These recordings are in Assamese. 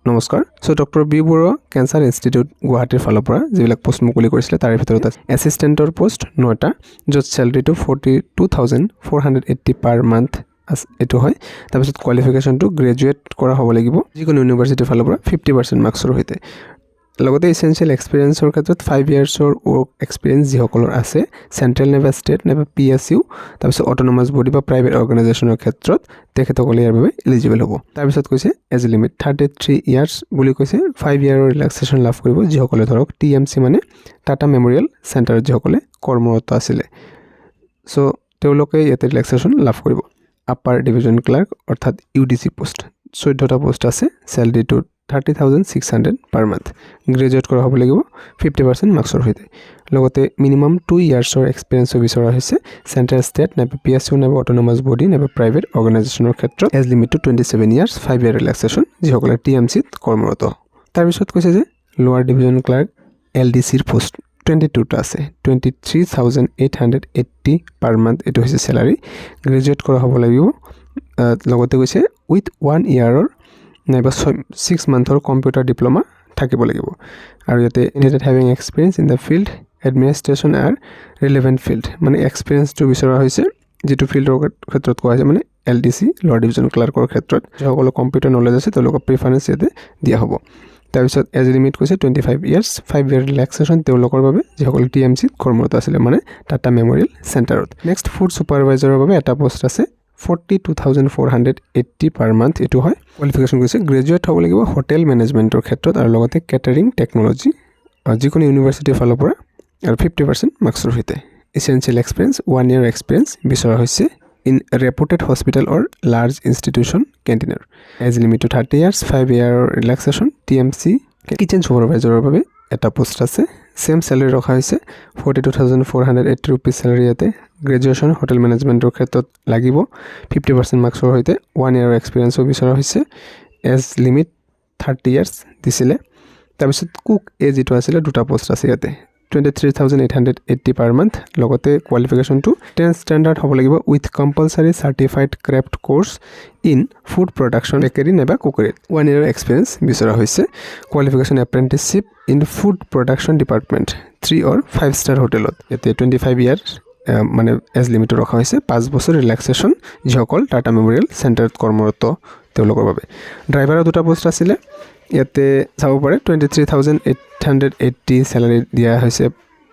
নমস্কাৰ so doctor B Barua cancer institute গুৱাহাটীৰ ফালৰ পৰা যিবিলাক পোষ্ট মুকলি কৰিছিলে তাৰে ভিতৰত আছে এছিষ্টেণ্টৰ পোষ্ট 9টা য'ত চেলাৰীটো 42480 পাৰ মান্থ এটো হয় তাৰপিছত কোৱালিফিকেশ্যনটো গ্ৰেজুৱেট কৰা হ'ব লাগিব যিকোনো ইউনিভাৰ্চিটিৰ ফালৰ পৰা 50% মাৰ্কছৰ হৈতে লগতে এসেনশিয়াল এক্সপেৰিয়েন্সৰ ক্ষেত্ৰত 5 ইয়াৰ্ছৰ ৱৰ্ক এক্সপেৰিয়েন্স যিসকলৰ আছে সেন্ট্ৰেল নেবা ষ্টেট নেবা পিএছইউ তাৰপিছত অটোনমাস বডি বা প্ৰাইভেট অৰ্গেনাইজেশ্যনৰ ক্ষেত্ৰত তেখেতসকলে ইয়াৰ বাবে এলিজিবল হ'ব তাৰপিছত কৈছে এজ লিমিট 33 ইয়াৰ্ছ বুলি কৈছে 5 ইয়াৰৰ ৰিলেক্সেশ্যন লাভ কৰিব যিসকলে ধৰক টিএমসি মানে টাটা মেমৰিয়েল চেণ্টাৰ যিসকলে কৰ্মৰত আছিল সো তেওঁলোকে ইয়াতে ৰিলেক্সেশ্যন লাভ কৰিব আপাৰ ডিভিজন ক্লাৰ্ক অৰ্থাৎ ইউডিসি পোষ্ট 14টা পোষ্ট আছে স্যালাৰিটো 30,600 পাৰ মান্থ গ্ৰেজুৱেট কৰা হ'ব লাগিব 50% মাৰ্কছৰ হৈতে লগতে মিনিমাম 2 ইয়াৰ্ছৰ এক্সপেৰিয়েন্স বিচৰা হৈছে সেন্ট্ৰেল ষ্টেট নেবা পিএছইউ নেবা অটোনমাস বডি নেবা প্ৰাইভেট অৰ্গেনাইজেশ্যনৰ ক্ষেত্ৰত এজ লিমিটটো 27 ইয়াৰ্ছ 5 ইয়াৰ ৰিলেক্সেশ্যন যিসকলে টিএমসিত কৰ্মৰত তাৰপিছত কৈছে যে লোৱাৰ ডিভিজন ক্লাৰ্ক এলডিচিৰ পোষ্ট 22টা আছে 23,880 পাৰ মান্থ এটো হৈছে স্যালাৰি গ্ৰেজুৱেট কৰা হ'ব লাগিব লগতে কৈছে উইথ 1 ইয়াৰৰ নাইবা 6 মান্থৰ কম্পিউটাৰ ডিপ্লোমা থাকিব লাগিব আৰু ইয়াতে নেটেড having experience in the field administration or relevant field মানে এক্সপেৰিয়েন্সটো বিচৰা হৈছে যেটো ফিল্ডৰ ক্ষেত্ৰত কোৱা হৈছে মানে এলডিসি লোৱাৰ ডিভিজন ক্লাৰ্কৰ ক্ষেত্ৰত যিসকল কম্পিউটাৰ নলেজ আছে তেওঁলোকক প্ৰিফাৰেন্স ইয়াতে দিয়া হ'ব তাৰপিছত এজ লিমিট কৈছে 25 ইয়াৰ্ছ 5 ইয়াৰ ৰিলেক্সেশ্যন তেওঁলোকৰ বাবে যিসকল টিএমসি কৰ্মৰত আছিল মানে টাটা মেমৰিয়েল চেণ্টাৰত নেক্সট ফুড সুপাৰভাইজাৰৰ বাবে এটা পোষ্ট আছে 42,480 পাৰ মান্থ এটো হয় কোৱালিফিকেশ্যন কৈছে গ্ৰেজুৱেট হ'ব লাগিব হোটেল মেনেজমেন্টৰ ক্ষেত্ৰত আৰু লগতে কেটাৰিং টেকনলজি যিকোনো ইউনিভাৰ্চিটিৰ ফালৰ পৰা আৰু 50% মাৰ্কছৰ হৈতে এসেনশিয়াল এক্সপেৰিয়েন্স 1 ইয়াৰ এক্সপেৰিয়েন্স বিচৰা হৈছে in reputed hospital or large institution কেণ্টিনাৰ age limit 30 years 5 year relaxation TMC kitchen সুপাৰভাইজাৰৰ বাবে এটা পোষ্ট আছে সেম স্যালাৰি ৰখা হৈছে 42,480 रुपीस স্যালাৰি ইয়াতে গ্ৰেজুৱেশ্যন হোটেল মেনেজমেন্টৰ ক্ষেত্ৰত লাগিব 50% মাৰ্কছৰ হৈতে 1 ইয়াৰ এক্সপেৰিয়েন্সও বিচৰা হৈছে এজ লিমিট 30 ইয়াৰ্ছ দিছিলে তাৰপিছত কুক এজ ইটো আছিল দুটা পোষ্ট আছে ইয়াতে 23,880 পাৰ মান্থ লগতে কোৱালিফিকেশ্যনটো 10 ষ্টেণ্ডাৰ্ড হ'ব লাগিব with compulsory certified craft course in food production bakery নেবা কুকাৰী 1 ইয়াৰ এক্সপেৰিয়েন্স বিচৰা হৈছে qualification apprenticeship in food production department 3 or 5 star হোটেলত এতে 25 ইয়াৰ মানে এজ লিমিট ৰখা হৈছে 5 বছৰ ৰিলেক্সেশ্যন যিসকল টাটা মেমৰিয়েল চেণ্টাৰত কৰ্মৰত তেওঁলোকৰ বাবে ড্ৰাইভাৰৰ দুটা পোষ্ট আছিল ইয়াতে চাব পাৰে 23,880 স্যালাৰি দিয়া হৈছে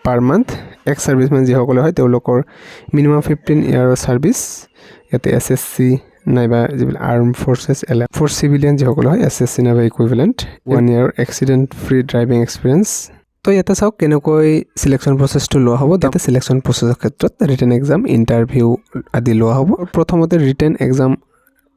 পাৰ মান্থ এক্স সাৰ্ভিসমেন যিসকলে হয় তেওঁলোকৰ মিনিমাম 15 ইয়াৰৰ সাৰ্ভিস ইয়াতে এসএসসি নাইবা যিবিলাক আৰ্ম ফৰ্সেছ ফৰ সিভিলিয়ান যিসকলে হয় এসএসসি নাইবা ইকুইভেলেন্ট 1 ইয়াৰ এক্সিডেন্ট ফ্ৰী ড্ৰাইভিং এক্সপেৰিয়েন্স তো ইয়াতে চাওক কেনেকৈ সিলেকশন প্ৰসেছটো লোৱা হ'ব তাতে সিলেকশন প্ৰসেছৰ ক্ষেত্ৰত ৰিটেন এক্সাম ইন্টাৰভিউ আদি লোৱা হ'ব প্ৰথমতে ৰিটেন এক্সাম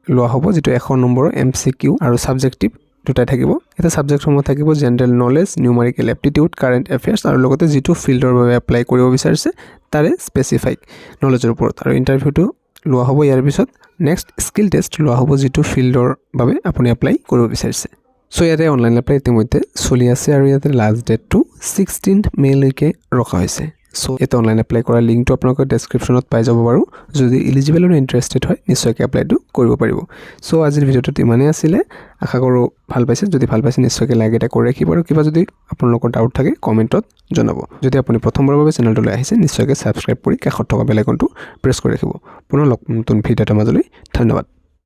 লোৱা হ'ব যেটো 100 নম্বৰৰ এমসিকিউ আৰু সাবজেক্টিভ দুটাই থাকিব এটা সাবজেক্টসমূহ থাকিব general knowledge numerical aptitude current affairs আৰু লগতে যেটো ফিল্ডৰ বাবে এপ্লাই কৰিব বিচাৰিছে তাৰে স্পেসিফাইক নলেজৰ ওপৰত আৰু ইন্টাৰভিউটো লোৱা হ'ব ইয়াৰ পিছত নেক্সট স্কিল টেষ্ট লোৱা হ'ব যেটো ফিল্ডৰ বাবে আপুনি এপ্লাই কৰিব বিচাৰিছে সো ইয়াতে অনলাইন এপ্লাই ইতিমধ্যে চলি আছে আৰু ইয়াতে লাষ্ট ডেটটো 16th মে লৈকে ৰখা হৈছে সো এটা অনলাইন এপ্লাই কৰা লিংকটো আপোনালোকৰ ডেসক্ৰিপচনত পাই যাব বাৰু যদি এলিজিবল আৰু ইন্টাৰেষ্টেড হয় নিশ্চয়কৈ এপ্লাইটো কৰিব পাৰিব সো আজিৰ ভিডিওটো ইমানেই আছিল আশা কৰো ভাল পাইছে যদি ভাল পাইছে নিশ্চয়কৈ লাইক এটা কৰি ৰাখিব আৰু কিবা যদি আপোনালোকৰ ডাউট থাকে কমেন্টত জনাব যদি আপুনি প্ৰথমবাৰৰ বাবে চেনেলটোলৈ আহিছে নিশ্চয়কৈ সাবস্ক্ৰাইব কৰি কাষত থকা বেল আইকনটো প্ৰেছ কৰি ৰাখিব পুনৰ নতুন ভিডিঅ' এটা মাজলৈ ধন্যবাদ